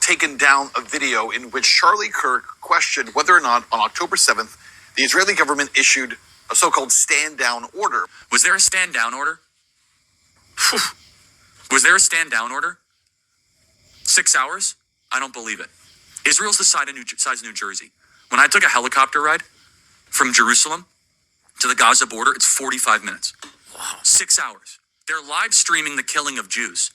taken down a video in which Charlie Kirk questioned whether or not on October 7th, the Israeli government issued a so-called stand-down order. Was there a stand-down order? Was there a stand-down order? 6 hours? I don't believe it. Israel's the size of New Jersey. When I took a helicopter ride from Jerusalem to the Gaza border, it's 45 minutes. Wow. 6 hours. They're live streaming the killing of Jews.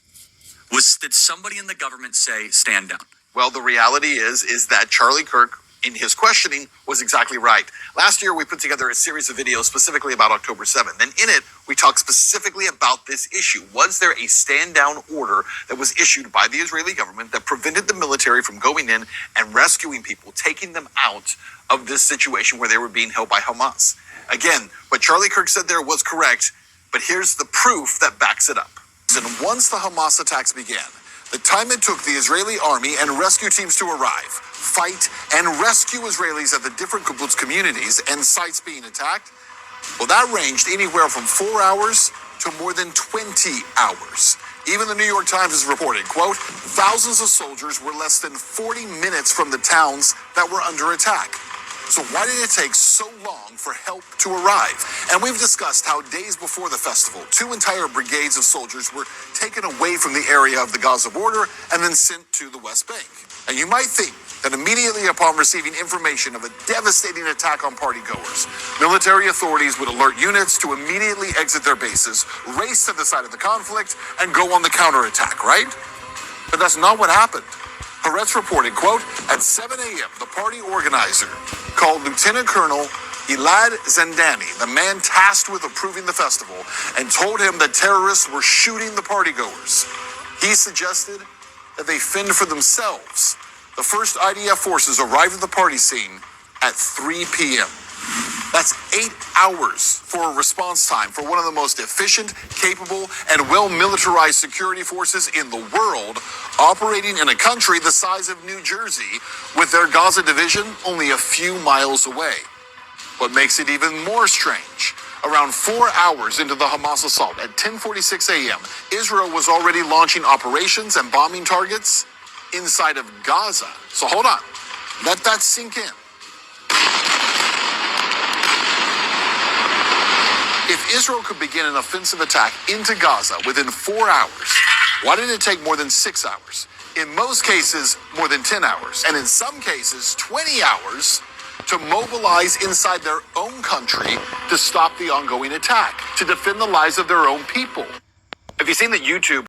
Did somebody in the government say stand down? Well, the reality is that Charlie Kirk, in his questioning, was exactly right. Last year, we put together a series of videos specifically about October 7th. And in it, we talked specifically about this issue. Was there a stand-down order that was issued by the Israeli government that prevented the military from going in and rescuing people, taking them out of this situation where they were being held by Hamas? Again, what Charlie Kirk said there was correct, but here's the proof that backs it up. And once the Hamas attacks began, the time it took the Israeli army and rescue teams to arrive, fight, and rescue Israelis at the different kibbutz communities and sites being attacked, well, that ranged anywhere from 4 hours to more than 20 hours. Even the New York Times is reporting, quote, thousands of soldiers were less than 40 minutes from the towns that were under attack. So why did it take so long for help to arrive? And we've discussed how days before the festival, 2 entire brigades of soldiers were taken away from the area of the Gaza border and then sent to the West Bank. And you might think that immediately upon receiving information of a devastating attack on partygoers, military authorities would alert units to immediately exit their bases, race to the site of the conflict, and go on the counterattack, right? But that's not what happened. Haaretz reported, quote, at 7 a.m., the party organizer called Lieutenant Colonel Elad Zendani, the man tasked with approving the festival, and told him that terrorists were shooting the partygoers. He suggested that they fend for themselves. The first IDF forces arrived at the party scene at 3 p.m. That's 8 hours for a response time for one of the most efficient, capable, and well-militarized security forces in the world, operating in a country the size of New Jersey, with their Gaza division only a few miles away. What makes it even more strange, around 4 hours into the Hamas assault at 10:46 a.m., Israel was already launching operations and bombing targets inside of Gaza. So hold on, let that sink in. If Israel could begin an offensive attack into Gaza within 4 hours, why did it take more than 6 hours? In most cases, more than 10 hours, and in some cases, 20 hours to mobilize inside their own country to stop the ongoing attack, to defend the lives of their own people. Have you seen that YouTube